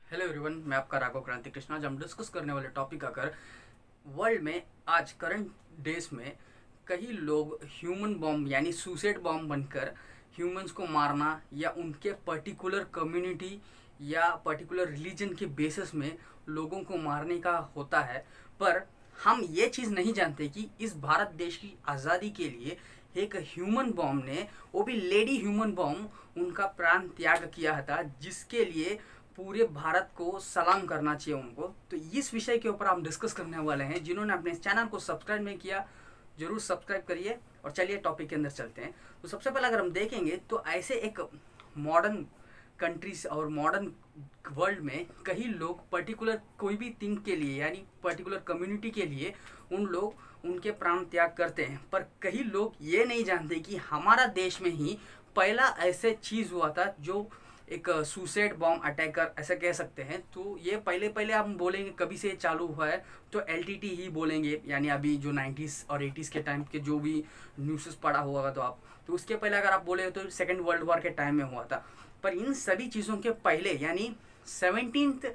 Hello everyone, मैं आपका राघव क्रांति कृष्ण। आज हम डिस्कस करने वाले टॉपिक अगर वर्ल्ड में आज करंट डेज में कई लोग ह्यूमन बॉम्ब यानी सुसाइड बॉम्ब बनकर ह्यूमंस को मारना या उनके पर्टिकुलर कम्युनिटी या पर्टिकुलर रिलीजन के बेसिस में लोगों को मारने का होता है। पर हम ये चीज़ नहीं जानते कि इस भारत देश की आज़ादी के लिए एक ह्यूमन बॉम्ब ने, वो भी लेडी ह्यूमन बॉम्ब, उनका प्राण त्याग किया था, जिसके लिए पूरे भारत को सलाम करना चाहिए उनको। तो इस विषय के ऊपर हम डिस्कस करने वाले हैं। जिन्होंने अपने चैनल को सब्सक्राइब नहीं किया जरूर सब्सक्राइब करिए और चलिए टॉपिक के अंदर चलते हैं। तो सबसे पहले अगर हम देखेंगे तो ऐसे एक मॉडर्न कंट्रीज और मॉडर्न वर्ल्ड में कई लोग पर्टिकुलर कोई भी थिंग के लिए यानी पर्टिकुलर कम्युनिटी के लिए उन लोग उनके प्राण त्याग करते हैं। पर कई लोग ये नहीं जानते कि हमारा देश में ही पहला ऐसे चीज़ हुआ था जो एक सुसाइड बॉम्ब अटैकर ऐसा कह सकते हैं। तो ये पहले हम बोलेंगे कभी से चालू हुआ है तो एलटीटी ही बोलेंगे, यानी अभी जो 90s और 80s के टाइम के जो भी न्यूज़ पढ़ा होगा तो आप, तो उसके पहले अगर आप बोले तो सेकेंड वर्ल्ड वॉर के टाइम में हुआ था। पर इन सभी चीज़ों के पहले यानी 17th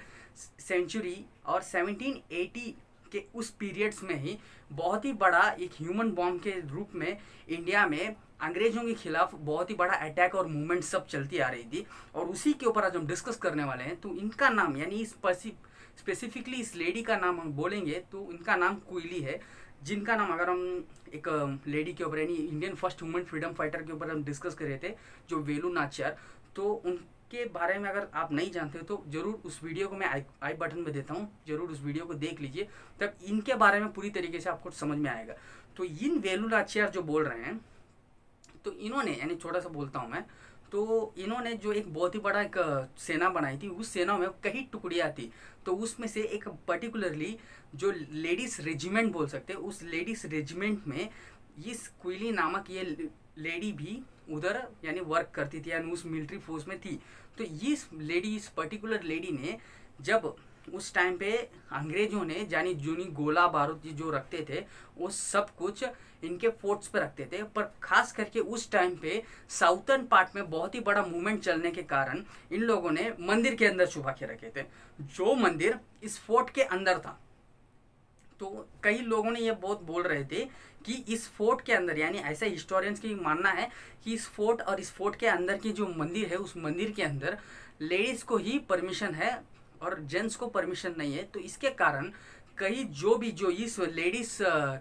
सेंचुरी और 1780 के उस पीरियड्स में ही बहुत ही बड़ा एक ह्यूमन बॉम्ब के रूप में इंडिया में अंग्रेजों के खिलाफ बहुत ही बड़ा अटैक और मूवमेंट सब चलती आ रही थी। और उसी के ऊपर आज हम डिस्कस करने वाले हैं। तो इनका नाम यानी स्पेसिफिकली इस लेडी का नाम हम बोलेंगे तो इनका नाम क्विली है, जिनका नाम अगर हम एक लेडी के ऊपर यानी Indian first women freedom fighter के ऊपर हम डिस्कस कर रहे थे जो वेलू नाचियार, तो उनके बारे में अगर आप नहीं जानते तो जरूर उस वीडियो को मैं आई बटन में देता हूँ, जरूर उस वीडियो को देख लीजिए, तब इनके बारे में पूरी तरीके से आपको समझ में आएगा। तो इन वेलू नाचियार जो बोल रहे हैं तो इन्होंने, यानी छोटा सा बोलता हूँ मैं, तो इन्होंने जो एक बहुत ही बड़ा एक सेना बनाई थी, उस सेना में कई टुकड़ियाँ थी। तो उसमें से एक पर्टिकुलरली जो लेडीज रेजिमेंट बोल सकते हैं, उस लेडीज रेजिमेंट में इस क्विली नामक ये लेडी भी उधर यानी वर्क करती थी, यानी उस मिलिट्री फोर्स में थी। तो इस पर्टिकुलर लेडी ने जब उस टाइम पे अंग्रेजों ने यानी जूनी गोला बारूद जो रखते थे वो सब कुछ इनके फोर्ट्स पे रखते थे। पर खास करके उस टाइम पे साउथर्न पार्ट में बहुत ही बड़ा मूवमेंट चलने के कारण इन लोगों ने मंदिर के अंदर छुपा के रखे थे, जो मंदिर इस फोर्ट के अंदर था। तो कई लोगों ने ये बहुत बोल रहे थे कि इस फोर्ट के अंदर, यानी ऐसा हिस्टोरियंस की मानना है कि इस फोर्ट और इस फोर्ट के अंदर की जो मंदिर है उस मंदिर के अंदर लेडीज को ही परमिशन है और जेंट्स को परमिशन नहीं है। तो इसके कारण कई जो इस लेडीज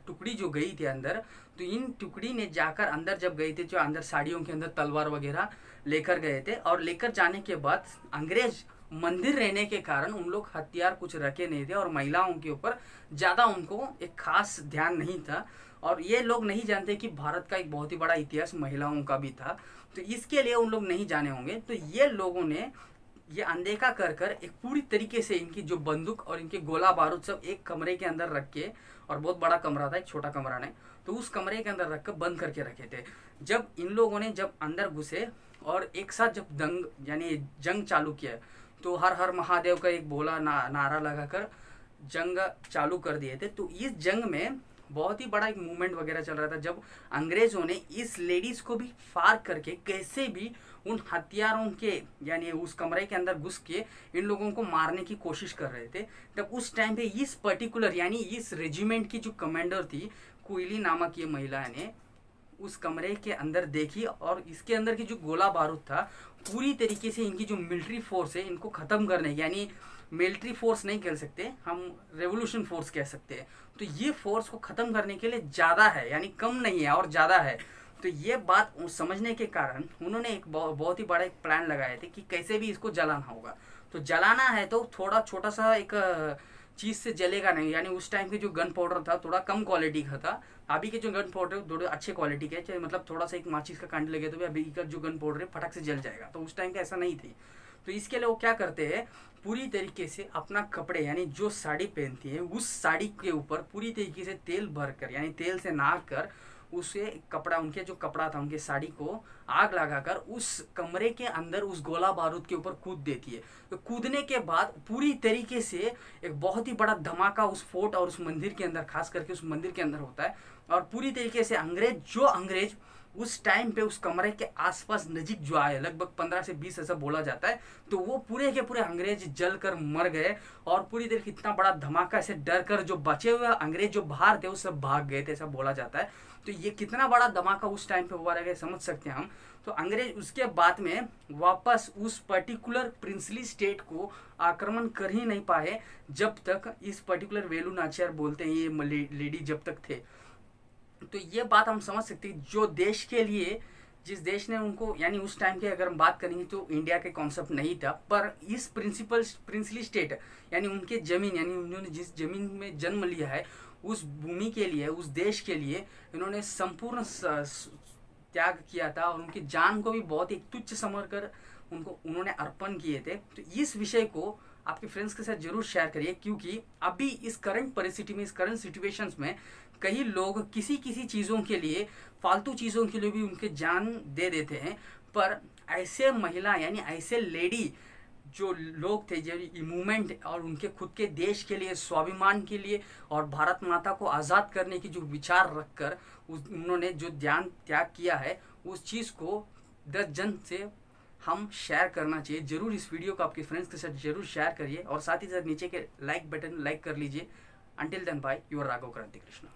टुकड़ी जो गई थी अंदर, तो इन टुकड़ी ने जाकर अंदर जब गई थी, जो अंदर साड़ियों के अंदर तलवार वगैरह लेकर गए थे, और लेकर जाने के बाद अंग्रेज मंदिर रहने के कारण उन लोग हथियार कुछ रखे नहीं थे और महिलाओं के ऊपर ज़्यादा उनको एक खास ध्यान नहीं था। और ये लोग नहीं जानते कि भारत का एक बहुत ही बड़ा इतिहास महिलाओं का भी था, तो इसके लिए उन लोग नहीं जाने होंगे। तो ये लोगों ने ये अनदेखा कर कर एक पूरी तरीके से इनकी जो बंदूक और इनके गोला बारूद सब एक कमरे के अंदर रख के, और बहुत बड़ा कमरा था, एक छोटा कमरा नहीं, तो उस कमरे के अंदर रख कर बंद करके रखे थे। जब इन लोगों ने जब अंदर घुसे और एक साथ जब यानी जंग चालू किया, तो हर हर महादेव का एक बोला नारा लगाकर जंग चालू कर दिए थे। तो इस जंग में बहुत ही बड़ा एक मूवमेंट वगैरह चल रहा था, जब अंग्रेजों ने इस लेडीज को भी फार करके कैसे भी उन हथियारों के यानी उस कमरे के अंदर घुस के इन लोगों को मारने की कोशिश कर रहे थे। तब उस टाइम पे इस पर्टिकुलर यानी इस रेजिमेंट की जो कमांडर थी क्विली नामक ये महिला ने उस कमरे के अंदर देखी, और इसके अंदर की जो गोला बारूद था पूरी तरीके से इनकी जो मिलिट्री फोर्स है इनको ख़त्म करने, यानी मिलिट्री फोर्स नहीं कह सकते हम, रेवोल्यूशन फोर्स कह सकते हैं। तो ये फोर्स को ख़त्म करने के लिए ज़्यादा है, यानी कम नहीं है और ज़्यादा है। तो ये बात समझने के कारण उन्होंने एक बहुत ही बड़ा एक प्लान लगाए थे कि कैसे भी इसको जलाना होगा। तो जलाना है तो थोड़ा छोटा सा एक चीज़ से जलेगा नहीं, यानी उस टाइम के जो गन पाउडर था थोड़ा कम क्वालिटी का था। अभी के जो गन पाउडर थोड़े अच्छे क्वालिटी के, चाहे मतलब थोड़ा सा एक माचिस का कांड लगे तो भी अभी का जो गन पाउडर है फटक से जल जाएगा, तो उस टाइम का ऐसा नहीं थी। तो इसके लिए वो क्या करते हैं, पूरी तरीके से अपना कपड़े यानी जो साड़ी पहनती है उस साड़ी के ऊपर पूरी तरीके से तेल भरकर यानी तेल से नहा कर उसे कपड़ा, उनके जो कपड़ा था उनके साड़ी को आग लगाकर उस कमरे के अंदर उस गोला बारूद के ऊपर कूद देती है। तो कूदने के बाद पूरी तरीके से एक बहुत ही बड़ा धमाका उस फोर्ट और उस मंदिर के अंदर, खास करके उस मंदिर के अंदर होता है, और पूरी तरीके से अंग्रेज उस टाइम पे उस कमरे के आसपास नजीक जो आए, लगभग 15 से 20 ऐसा बोला जाता है, तो वो पूरे के पूरे अंग्रेज जल कर मर गए और पूरी देर इतना बड़ा धमाका से डर कर जो बचे हुए अंग्रेज जो बाहर थे वो सब भाग गए थे, ऐसा बोला जाता है। तो ये कितना बड़ा धमाका उस टाइम पे हुआ रहेगा समझ सकते हैं हम। तो अंग्रेज उसके बाद में वापस उस पर्टिकुलर प्रिंसली स्टेट को आक्रमण कर ही नहीं पाए जब तक इस पर्टिकुलर वेलु नाचियार बोलते हैं ये लेडी जब तक थे। तो ये बात हम समझ सकते हैं, जो देश के लिए जिस देश ने उनको, यानी उस टाइम के अगर हम बात करेंगे तो इंडिया के कॉन्सेप्ट नहीं था, पर इस प्रिंसली स्टेट यानी उनके जमीन, यानी उन्होंने जिस जमीन में जन्म लिया है उस भूमि के लिए, उस देश के लिए इन्होंने संपूर्ण त्याग किया था और उनकी जान को भी बहुत ही तुच्छ समझकर उन्होंने अर्पण किए थे। तो इस विषय को आपके फ्रेंड्स के साथ जरूर शेयर करिए, क्योंकि अभी इस करंट परिस्थिति में, इस करंट सिचुएशंस में कई लोग किसी चीज़ों के लिए, फालतू चीज़ों के लिए भी उनके जान दे देते हैं। पर ऐसे महिला यानी ऐसे लेडी जो लोग थे, जो मूवमेंट और उनके खुद के देश के लिए, स्वाभिमान के लिए और भारत माता को आज़ाद करने की जो विचार रखकर उन्होंने जो ध्यान त्याग किया है, उस चीज़ को 10 जन से हम शेयर करना चाहिए। जरूर इस वीडियो को आपके फ्रेंड्स के साथ जरूर शेयर करिए और साथ ही साथ नीचे के लाइक बटन लाइक कर लीजिए। Until then bye, your Raghav Kranti Krishna.